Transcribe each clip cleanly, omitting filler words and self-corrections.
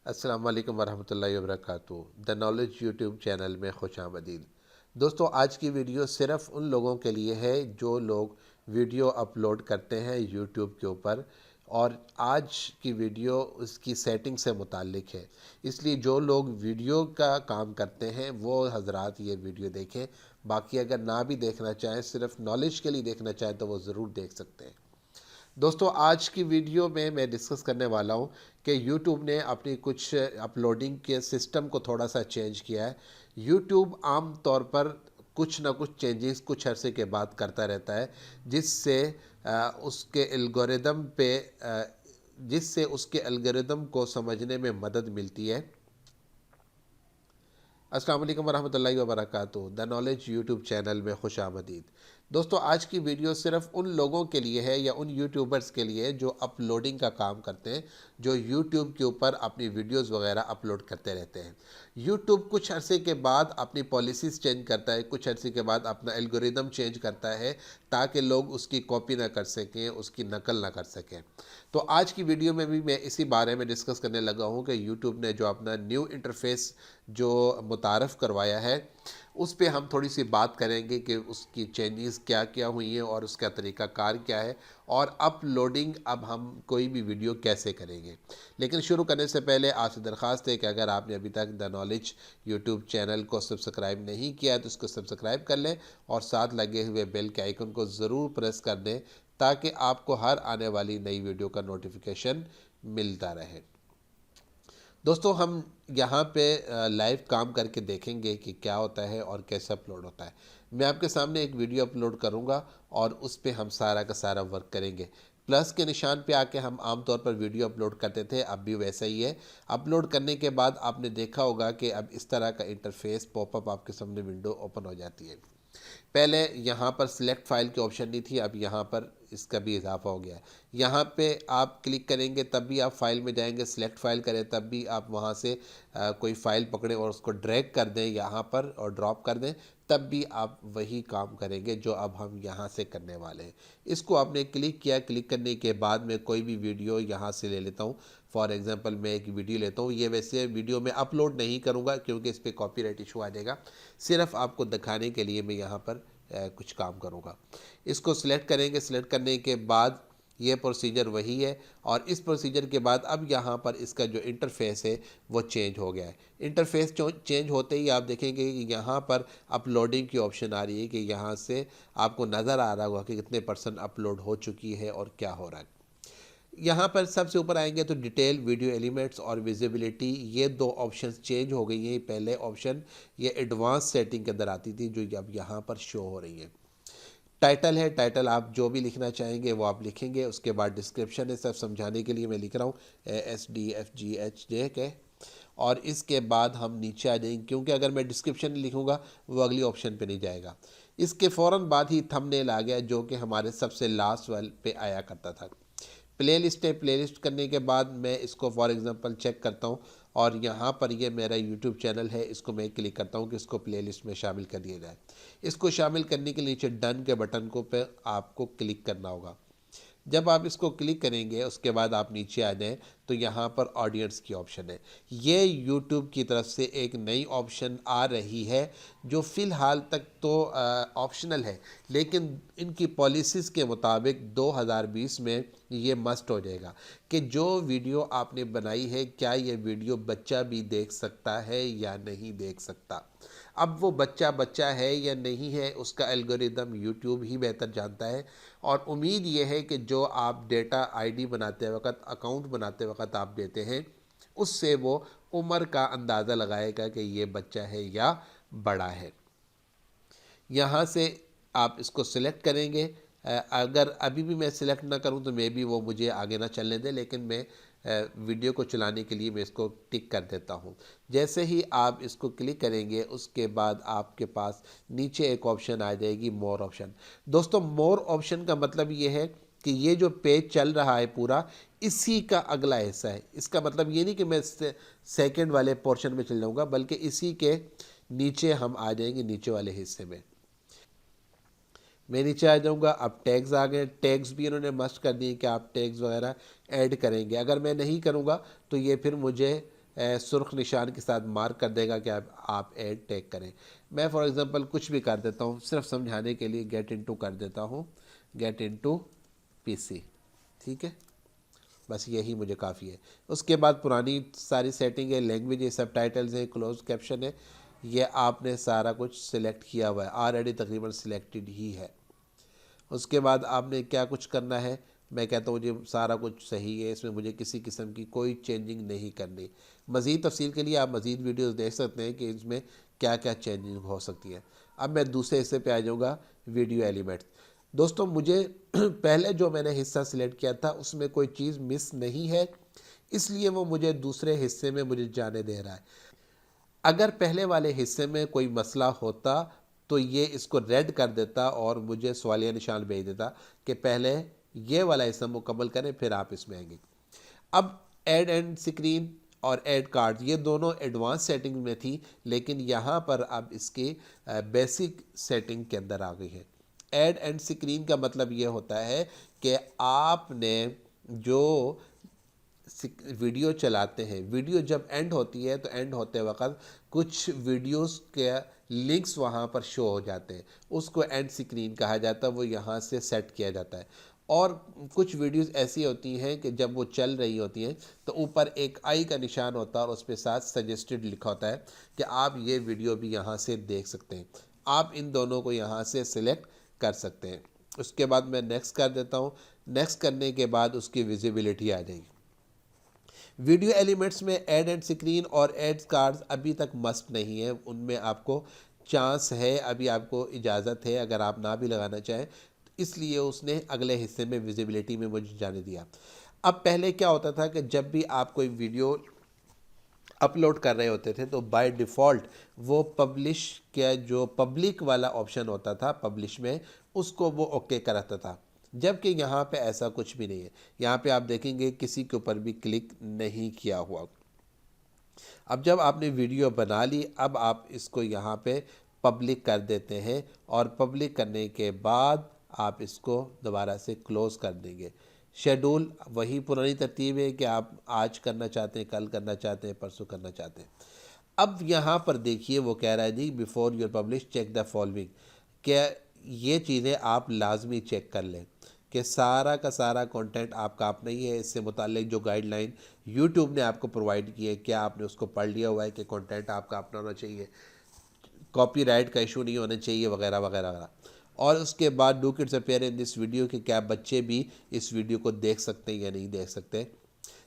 अस्सलाम वालेकुम वरहमतुल्लाहि वबरकातुहू। द नॉलेज यूट्यूब चैनल में खुशामदीद। दोस्तों, आज की वीडियो सिर्फ़ उन लोगों के लिए है जो लोग वीडियो अपलोड करते हैं यूट्यूब के ऊपर, और आज की वीडियो उसकी सेटिंग से मुताल्लिक है। इसलिए जो लोग वीडियो का काम करते हैं वो हजरात ये वीडियो देखें। बाकी अगर ना भी देखना चाहें, सिर्फ नॉलेज के लिए देखना चाहें, तो वो ज़रूर देख सकते हैं। दोस्तों, आज की वीडियो में मैं डिस्कस करने वाला हूं कि यूट्यूब ने अपनी कुछ अपलोडिंग के सिस्टम को थोड़ा सा चेंज किया है। यूट्यूब आम तौर पर कुछ ना कुछ चेंजेस कुछ अरसे के बाद करता रहता है, जिससे उसके एल्गोरिदम पे जिससे उसके एल्गोरिदम को समझने में मदद मिलती है। अस्सलाम वालेकुम वरहमतुल्लाहि वबरकातुहू। द नॉलेज यूट्यूब चैनल में खुशामदीद। दोस्तों, आज की वीडियो सिर्फ उन लोगों के लिए है या उन यूट्यूबर्स के लिए जो अपलोडिंग का काम करते हैं, जो यूट्यूब के ऊपर अपनी वीडियोस वगैरह अपलोड करते रहते हैं। यूट्यूब कुछ अरसे के बाद अपनी पॉलिसीज़ चेंज करता है, कुछ अरसे के बाद अपना एल्गोरिदम चेंज करता है, ताकि लोग उसकी कॉपी ना कर सकें, उसकी नकल ना कर सकें। तो आज की वीडियो में भी मैं इसी बारे में डिस्कस करने लगा हूँ कि यूट्यूब ने जो अपना न्यू इंटरफेस जो मुतारफ़ करवाया है, उस पे हम थोड़ी सी बात करेंगे कि उसकी चेंजेस क्या क्या हुई हैं और उसका तरीक़ाकार क्या है, और अपलोडिंग अब हम कोई भी वीडियो कैसे करेंगे। लेकिन शुरू करने से पहले आपसे दरख्वास्त है कि अगर आपने अभी तक द नॉलेज यूट्यूब चैनल को सब्सक्राइब नहीं किया तो उसको सब्सक्राइब कर लें, और साथ लगे हुए बेल के आइकन को ज़रूर प्रेस कर दें, ताकि आपको हर आने वाली नई वीडियो का नोटिफिकेशन मिलता रहे। दोस्तों, हम यहाँ पे लाइव काम करके देखेंगे कि क्या होता है और कैसे अपलोड होता है। मैं आपके सामने एक वीडियो अपलोड करूँगा और उस पे हम सारा का सारा वर्क करेंगे। प्लस के निशान पे आके हम आमतौर पर वीडियो अपलोड करते थे, अब भी वैसा ही है। अपलोड करने के बाद आपने देखा होगा कि अब इस तरह का इंटरफेस पॉपअप आपके सामने विंडो ओपन हो जाती है। पहले यहाँ पर सिलेक्ट फाइल की ऑप्शन नहीं थी, अब यहाँ पर इसका भी इजाफा हो गया है। यहाँ पे आप क्लिक करेंगे तब भी आप फाइल में जाएंगे, सिलेक्ट फाइल करें तब भी आप वहाँ से कोई फ़ाइल पकड़ें और उसको ड्रैग कर दें यहाँ पर और ड्रॉप कर दें, तब भी आप वही काम करेंगे जो अब हम यहाँ से करने वाले हैं। इसको आपने क्लिक किया, क्लिक करने के बाद मैं कोई भी वीडियो यहाँ से ले लेता हूँ। फॉर एग्ज़ाम्पल मैं एक वीडियो लेता हूँ। ये वैसे वीडियो मैं अपलोड नहीं करूँगा क्योंकि इस पर कॉपीराइट इशू आ जाएगा। सिर्फ आपको दिखाने के लिए मैं यहाँ पर कुछ काम करूँगा। इसको सिलेक्ट करेंगे, सिलेक्ट करने के बाद ये प्रोसीजर वही है, और इस प्रोसीजर के बाद अब यहाँ पर इसका जो इंटरफेस है वो चेंज हो गया है। इंटरफेस चेंज होते ही आप देखेंगे कि यहाँ पर अपलोडिंग की ऑप्शन आ रही है, कि यहाँ से आपको नज़र आ रहा होगा कि कितने % अपलोड हो चुकी है और क्या हो रहा है। यहाँ पर सबसे ऊपर आएंगे तो डिटेल, वीडियो एलिमेंट्स और विजिबिलिटी, ये दो ऑप्शंस चेंज हो गई हैं। पहले ऑप्शन ये एडवांस सेटिंग के अंदर आती थी, जो अब यहाँ पर शो हो रही है। टाइटल है, टाइटल आप जो भी लिखना चाहेंगे वो आप लिखेंगे। उसके बाद डिस्क्रिप्शन है, सब समझाने के लिए मैं लिख रहा हूँ SDFGHJ के। और इसके बाद हम नीचे आ जाएंगे, क्योंकि अगर मैं डिस्क्रिप्शन लिखूँगा वो अगली ऑप्शन पे नहीं जाएगा। इसके फ़ौरन बाद ही थंबनेल आ गया, जो कि हमारे सबसे लास्ट वाले पे आया करता था। प्ले लिस्ट है, प्ले लिस्ट करने के बाद मैं इसको फॉर एग्ज़ाम्पल चेक करता हूँ, और यहाँ पर ये मेरा यूट्यूब चैनल है, इसको मैं क्लिक करता हूँ कि इसको प्ले लिस्ट में शामिल कर दिया जाए। इसको शामिल करने के नीचे डन के बटन को पे आपको क्लिक करना होगा। जब आप इसको क्लिक करेंगे उसके बाद आप नीचे आ जाएं तो यहाँ पर ऑडियंस की ऑप्शन है। ये यूट्यूब की तरफ से एक नई ऑप्शन आ रही है, जो फ़िलहाल तक तो ऑप्शनल है, लेकिन इनकी पॉलिसीज़ के मुताबिक 2020 में ये मस्ट हो जाएगा कि जो वीडियो आपने बनाई है, क्या ये वीडियो बच्चा भी देख सकता है या नहीं देख सकता। अब वो बच्चा बच्चा है या नहीं है, उसका एल्गोरिदम यूट्यूब ही बेहतर जानता है। और उम्मीद ये है कि जो आप डेटा आईडी बनाते वक्त, अकाउंट बनाते वक्त आप देते हैं, उससे वो उम्र का अंदाज़ा लगाएगा कि ये बच्चा है या बड़ा है। यहाँ से आप इसको सिलेक्ट करेंगे। अगर अभी भी मैं सिलेक्ट ना करूँ तो मे बी वो मुझे आगे ना चलने दे, लेकिन मैं वीडियो को चलाने के लिए मैं इसको टिक कर देता हूँ। जैसे ही आप इसको क्लिक करेंगे उसके बाद आपके पास नीचे एक ऑप्शन आ जाएगी, मोर ऑप्शन। दोस्तों, मोर ऑप्शन का मतलब ये है कि ये जो पेज चल रहा है पूरा, इसी का अगला हिस्सा है। इसका मतलब ये नहीं कि मैं सेकंड वाले पोर्शन में चल जाऊँगा, बल्कि इसी के नीचे हम आ जाएंगे, नीचे वाले हिस्से में मैं नीचे आ जाऊंगा। अब टैग्स आ गए, टैग्स भी इन्होंने मस्ट कर दिए कि आप टैग्स वगैरह ऐड करेंगे। अगर मैं नहीं करूंगा तो ये फिर मुझे सुर्ख निशान के साथ मार्क कर देगा कि आप ऐड टैग करें। मैं फॉर एग्ज़ाम्पल कुछ भी कर देता हूँ, सिर्फ समझाने के लिए गेट इनटू कर देता हूँ, गेट इनटू पीसी, ठीक है, बस यही मुझे काफ़ी है। उसके बाद पुरानी सारी सेटिंग है, लैंग्वेज है, सबटाइटल्स है, क्लोज कैप्शन है, ये आपने सारा कुछ सिलेक्ट किया हुआ है, ऑलरेडी तकरीबन सिलेक्टेड ही है। उसके बाद आपने क्या कुछ करना है, मैं कहता हूँ जी सारा कुछ सही है, इसमें मुझे किसी किस्म की कोई चेंजिंग नहीं करनी। मज़ीद तफसील के लिए आप मज़ीद वीडियोस देख सकते हैं कि इसमें क्या क्या चेंजिंग हो सकती है। अब मैं दूसरे हिस्से पे आ जाऊँगा, वीडियो एलिमेंट्स। दोस्तों मुझे पहले जो मैंने हिस्सा सिलेक्ट किया था उसमें कोई चीज़ मिस नहीं है, इसलिए वो मुझे दूसरे हिस्से में मुझे जाने दे रहा है। अगर पहले वाले हिस्से में कोई मसला होता तो ये इसको रेड कर देता और मुझे सवालिया निशान भेज देता कि पहले ये वाला हिस्सा मुकम्मल करें फिर आप इसमें आएंगे। अब ऐड एंड स्क्रीन और ऐड कार्ड ये दोनों एडवांस सेटिंग में थी, लेकिन यहाँ पर अब इसके बेसिक सेटिंग के अंदर आ गई है। ऐड एंड स्क्रीन का मतलब ये होता है कि आपने जो वीडियो चलाते हैं, वीडियो जब एंड होती है तो एंड होते वक्त कुछ वीडियोस के लिंक्स वहाँ पर शो हो जाते हैं, उसको एंड स्क्रीन कहा जाता है, वो यहाँ से सेट किया जाता है। और कुछ वीडियोस ऐसी होती हैं कि जब वो चल रही होती हैं तो ऊपर एक आई का निशान होता है और उस पर साथ सजेस्टेड लिखा होता है कि आप ये वीडियो भी यहाँ से देख सकते हैं। आप इन दोनों को यहाँ से सिलेक्ट कर सकते हैं। उसके बाद मैं नेक्स्ट कर देता हूँ। नेक्स्ट करने के बाद उसकी विजिबिलिटी आ जाएगी। वीडियो एलिमेंट्स में ऐड एंड स्क्रीन और ऐड कार्ड्स अभी तक मस्ट नहीं है, उनमें आपको चांस है, अभी आपको इजाज़त है अगर आप ना भी लगाना चाहें, इसलिए उसने अगले हिस्से में विजिबिलिटी में मुझे जाने दिया। अब पहले क्या होता था कि जब भी आप कोई वीडियो अपलोड कर रहे होते थे तो बाय डिफ़ॉल्ट वो पब्लिश का जो पब्लिक वाला ऑप्शन होता था पब्लिश में, उसको वो ओके कराता था, जबकि यहाँ पे ऐसा कुछ भी नहीं है। यहाँ पे आप देखेंगे किसी के ऊपर भी क्लिक नहीं किया हुआ। अब जब आपने वीडियो बना ली, अब आप इसको यहाँ पे पब्लिक कर देते हैं और पब्लिक करने के बाद आप इसको दोबारा से क्लोज़ कर देंगे। शेड्यूल वही पुरानी तरतीब है कि आप आज करना चाहते हैं, कल करना चाहते हैं, परसों करना चाहते हैं। अब यहाँ पर देखिए वो कह रहा है जी before your publish check the following, क्या ये चीज़ें आप लाजमी चेक कर लें कि सारा का सारा कंटेंट आपका अपना ही है। इससे मुताल्लिक जो गाइडलाइन यूट्यूब ने आपको प्रोवाइड की है, क्या आपने उसको पढ़ लिया हुआ है कि कंटेंट आपका अपना होना चाहिए, कॉपीराइट का इशू नहीं होना चाहिए, वगैरह वगैरह वगैरह। और उसके बाद do kids appear in this video कि क्या बच्चे भी इस वीडियो को देख सकते हैं या नहीं देख सकते।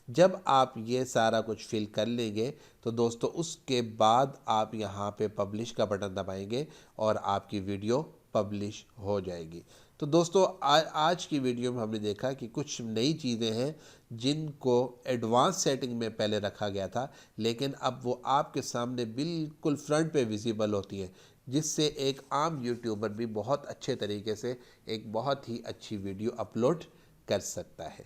जब आप ये सारा कुछ फिल कर लेंगे तो दोस्तों उसके बाद आप यहाँ पे पब्लिश का बटन दबाएंगे और आपकी वीडियो पब्लिश हो जाएगी। तो दोस्तों आज की वीडियो में हमने देखा कि कुछ नई चीज़ें हैं जिनको एडवांस सेटिंग में पहले रखा गया था, लेकिन अब वो आपके सामने बिल्कुल फ्रंट पे विजिबल होती है, जिससे एक आम यूट्यूबर भी बहुत अच्छे तरीके से एक बहुत ही अच्छी वीडियो अपलोड कर सकता है।